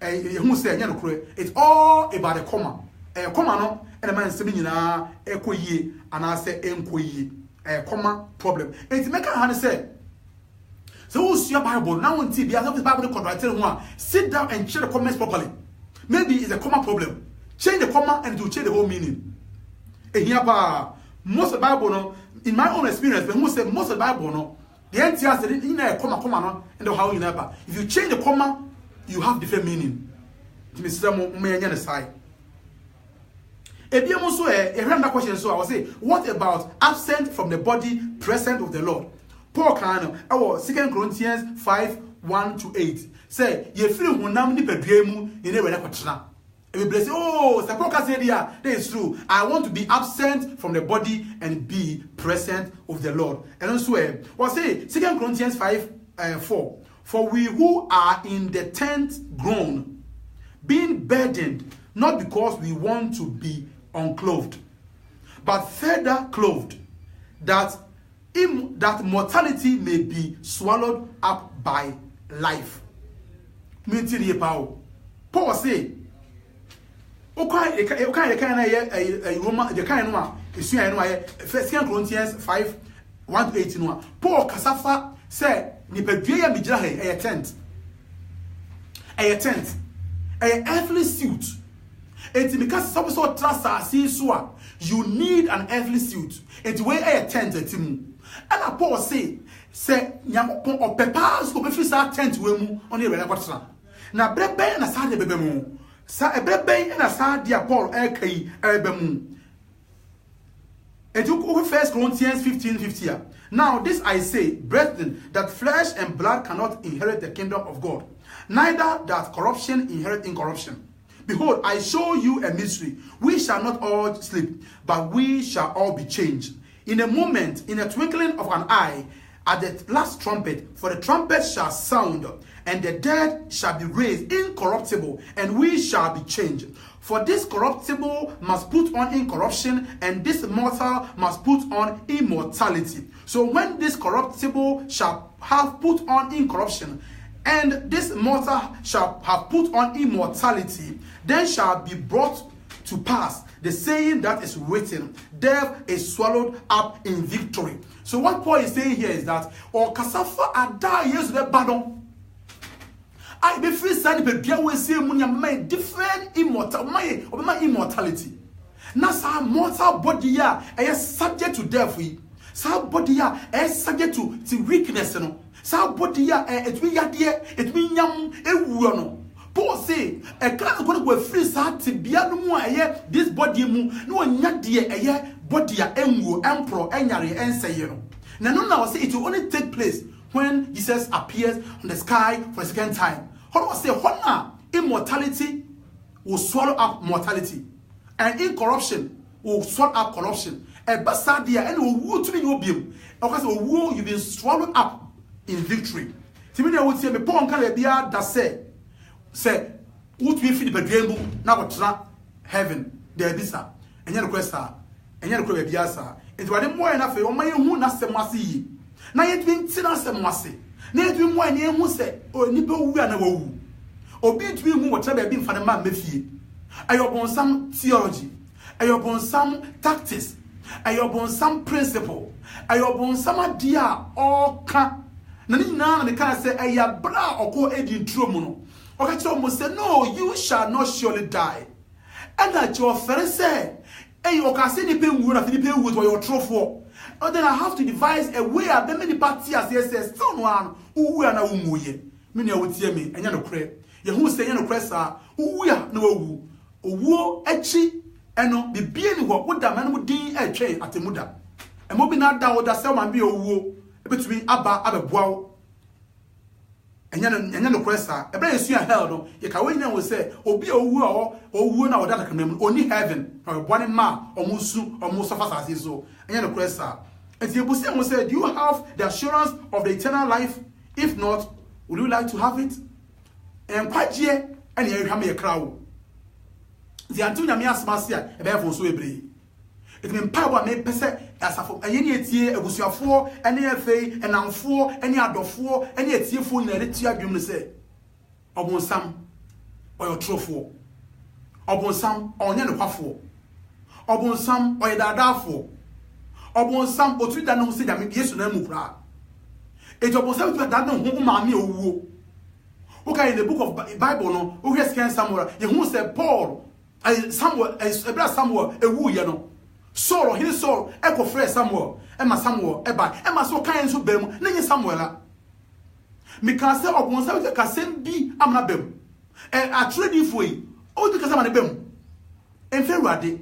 It's all about a comma. A comma, no, and a man saying, echo ye, and I say, enko ye, a comma problem. It's make a hand say. So, who's your Bible? Now, on TV, I have the Bible contracted one. Sit down and check the comments properly. Maybe it's a comma problem. Change the comma and to change the whole meaning. And here, most of the Bible, no, in my own experience, but most of the Bible, no, the NTR said, in a comma, no, and how you never. If you change the comma, you have different meaning. Mr. Moyanian side. A random question. So I will say, what about absent from the body, present with the Lord? Paul can our 2 Corinthians 5, 1 to 8. Say, ye feel when nam ni pedremu in a kwatna. And we bless, oh, Sapoka said, yeah, that is true. I want to be absent from the body and be present with the Lord. And also, we'll say 2 Corinthians 5, 4. For we who are in the tent groan, being burdened, not because we want to be unclothed, but further clothed, that that mortality may be swallowed up by life. Paul say, okay, First Corinthians 5:1-8. Paul Kasafa said, Nipedia Mijahe, a tent, a earthly suit. It's because some sort of you need an earthly suit. It's where a tent at him. And Paul say Yamopon or Pepas go be sa tent wemu on the record. Now, Brebe and a Saturday bebemu. Sa a Brebe and a Saturday Paul Elkai Erbemu. And you go 1 Corinthians 15:50. Now, this I say, brethren, that flesh and blood cannot inherit the kingdom of God, neither does corruption inherit incorruption. Behold, I show you a mystery. We shall not all sleep, but we shall all be changed. In a moment, in a twinkling of an eye, at the last trumpet, for the trumpet shall sound, and the dead shall be raised incorruptible, and we shall be changed. For this corruptible must put on incorruption, and this mortal must put on immortality. So when this corruptible shall have put on incorruption, and this mortal shall have put on immortality, then shall be brought to pass the saying that is written, death is swallowed up in victory. So what Paul is saying here is that, or kasafa ada yesu de badon. I be free sani be bia we say munya my different immortality. Na sa mortal body ya is subject to death. Sa body ya is subject to weakness no. Sa body ya it we yade it we nyam ewuo no. Paul say a class go free sa tibia no mu aye this body mu no nya de aye body ya enwuo empro enyare enseye no. Na no na say it will only take place when Jesus appears on the sky for a second time. How do I say immortality will swallow up mortality, and incorruption will swallow up corruption. And basadia and will to be obium. Because you've been swallowed up in victory. Timina would say me pon kan bia that say would we feed the dream now what heaven there bisa. And your request and your request biasa. It was more enough for my who na semasi. Na yet been tina semasi. Na yet been one who say oh nipa wu na wu. Obi twi mu what be been for the man mefie. Ayobon some theology. Ayobon some tactics. Ayobon some principle. Ayobon some idea all can. Na ni na me can say aya bra oko edi ntro mu no. Oka che omo say no, you shall not surely die. And that your friend say hey, oka say ni pe nwu na fi ni pe nwu to your trofo. And then I have to devise a way of the many parties as yes still one who na umuye. Me na wotie me enya no kre. Ye hu say enya no kre sa wu ya na wu. Owo echi eno bibie ni ho woda man mu din etwe atemuda. Emo bi na da woda se man bi owuo ebetumi aba abeboa wo. Enya no kre sa ebe yesu ya hell no ye ka we nya wo say obi owuo na woda ka mem oni heaven na bone ma omusu omuso fasase so enya no kre sa. And you say, do you have the assurance of the eternal life? If not, would you like to have it? And quite yet, and you have a crowd. The Antonia Mias Marcia, a bear for so ebree. It means power may pese as a any tier, a busia for, any FA, and I'm for, any other for, any tier for, and a tier you say. Upon some, or your trophy. Upon some, or any for. Upon some, or a dada for. Obon sam otu da no se jame Yesu na mu kra. Ejo obon sam tu da no hu ma me owuo. Okay, in the book of Bible no, we hear scan Samuel, you who said Paul, Samuel, Samuel, ewu ye no. Saul, he Saul, echo frere Samuel, Emma Samuel, eba, Emma so kan so bem, na nye Samuel la. Me kan say obon sam ka sem bi amna bem. A trade for yi, o du ka sam na bem. En fe ruade.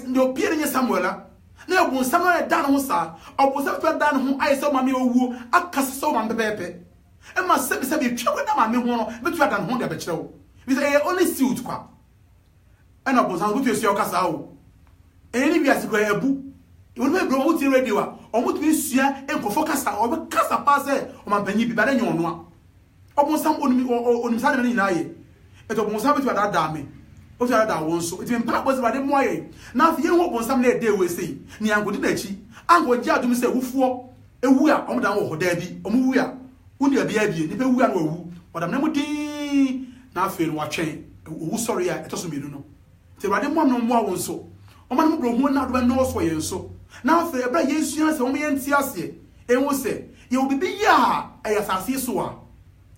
No pie nye Samuel la. Na obon Samuel da no sa, obon Samuel da no ho ai so ma me owu, akase so ma pepepe. Emma sebi twa na ma me ho no, betu da no ho de be kire wo. We say only suit kwa. And obon Samuel betu esi o kasa wo. Eni bi asikwa ebu. Iwo be bro wo ti radio a, o mo tu sua enkofo kasa, o be kasa pa se o ma banyi bi ba da nyon no a. Obon Samuel onim sa de na nyina ye. Eto obon Samuel betu da me. That one so it mean purpose by the moye. Now if you want some day we say, Niangudi Nechi, ango gya dum say wufuo ewu a omdan wo hoda bi omu wu a woni abi abi ni be wu a no wu odam na mudi na afi no watwen owu sorry a etoso mienu no te rade mo no mo awon so oma no bro hu na do no so yen so na afi e bra yesu na se omo yen ti ase enwo se ye obibi ya e yasase so a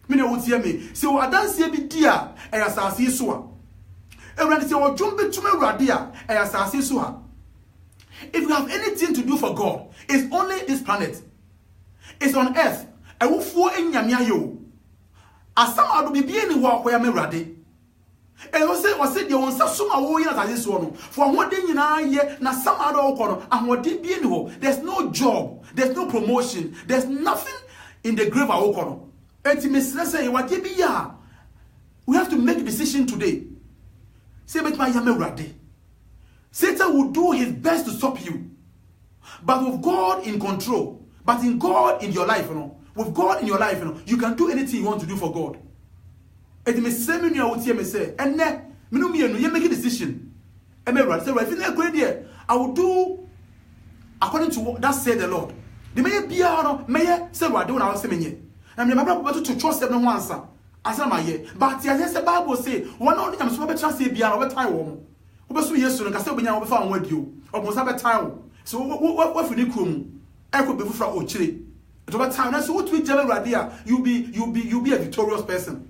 me na wotie me se o adanse bi dia e yasase so a ewrade se o dwom betum ewrade a e yasase so a. If you have anything to do for God, it's only this planet. It's on earth. I will for enyamia yo. Asam ado bibie ni wa koya me rade. E o se de won sasoma wo yin atase so no. For ahode nyina ye na sam ado okọ no, ahode bie ni ho. There's no job, there's no promotion, there's nothing in the grave okọ no. Enti mesre say wade bi ya. We have to make a decision today. Say bet ma ya me rade. Satan will do his best to stop you. But with God in control, but in God in your life, with God in your life, you can do anything you want to do for God. And me say me no wotie me say, and me no me no you make a decision. And me say, if you na great there, I will do according to what that said the Lord. The me bia no me say what do na say me nye. Na me baba to trust them no answer. Answer my ye. But yes the Bible say, one only am so be trust say bia no be time wo. Obesu Yesu no kase obenya obefa won adio omonsa betan wo so what fini krom eko be fufra o kire to betan na so what we jale rade a you be a victorious person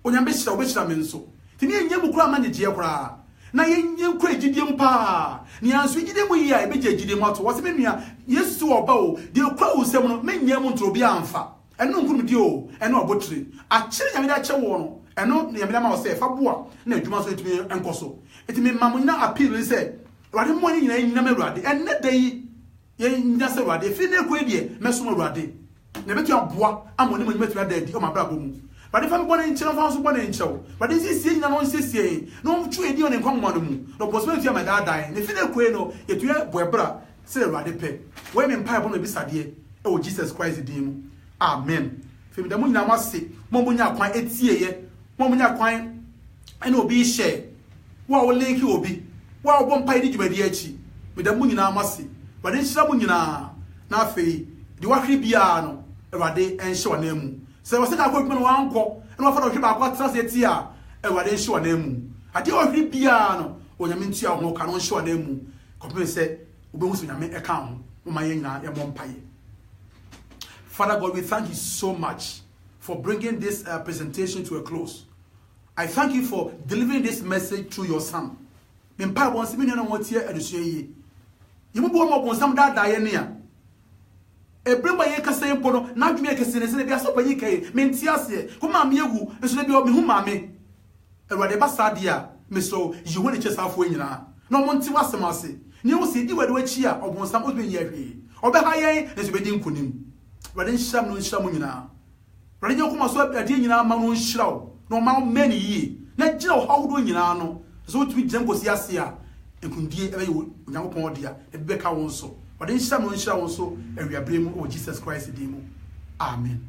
onyam be hira me nso timi enyem kura ma ne je kura na yenyem kura gidiem pa ni anso gidiem yi a e be gidiem ato wo se me nua Yesu oba o de kura wo sem no menyem ntro bi amfa eno nkuru di o eno obotire a kire nyame da che wo no eno ne yamela ma wo se fa boa na adwuma so etimi enkoso etimi mamunya appeal ni se rade mo ni nyina me rade enne dai ye nya se rade fi ne ko die meso mo rade na betu aboa amoni mo metu da di o ma bra bomu rade fa me bona nkyere fa so bona nkyew rade sisi nyina no sisi no twu edi o ne nkwa mo no mu no possibility am da dan ne fi ne ko no yetu boebra se rade pe we me mpa bo no bisade e o Jesus Christ di mu amen fi me da mo nyina wase mo munya kwan etieye mo munya kwan ene obi share wa wo link obi wa wo mpa di djumadi achi me da mu nyina amase wade nhyira mu nyina na afei di wahwe bia no ewade enhye wana mu se wo se ka ko dwuma no wanko ene wa fa do hwe ba ko trase eti a ewade enhye wana mu ade wahwe bia no onyame ntua ho ka no enhye wana mu ko se obehu so nyame e ka ho mo ma ye nyina e mo mpaye. Father God, we thank you so much for bringing this presentation to a close. I thank you for delivering this message through your son. Mimpa won simi no won tie adusua yi. Yimu bo mo bonsam da da ye ne a. Ebrema ye kasa ye mpo no na dwumi kese ne se bia so panyi kai menti ase. Ko ma me egu nso ne bia me hu ma me. Ewade ba sadia me so yi woni chesafo nyina. No mo nti wasem ase. Ni wo se di wade wachi a obonsam o be ye hwe. Obe ha ye ne so be di nkunim. Wade nhyam no nhyam nyina. Wade nyakoma so ade nyina ma no nhyiraw. No ma many ye na gina wo hawdo nyina no so tumi gyam kosi ase a ekundie ebe Onyankopon dia ebe ka won so wade nhyira mo nhyira won so awiabrem o Jesus Christ di mu amen.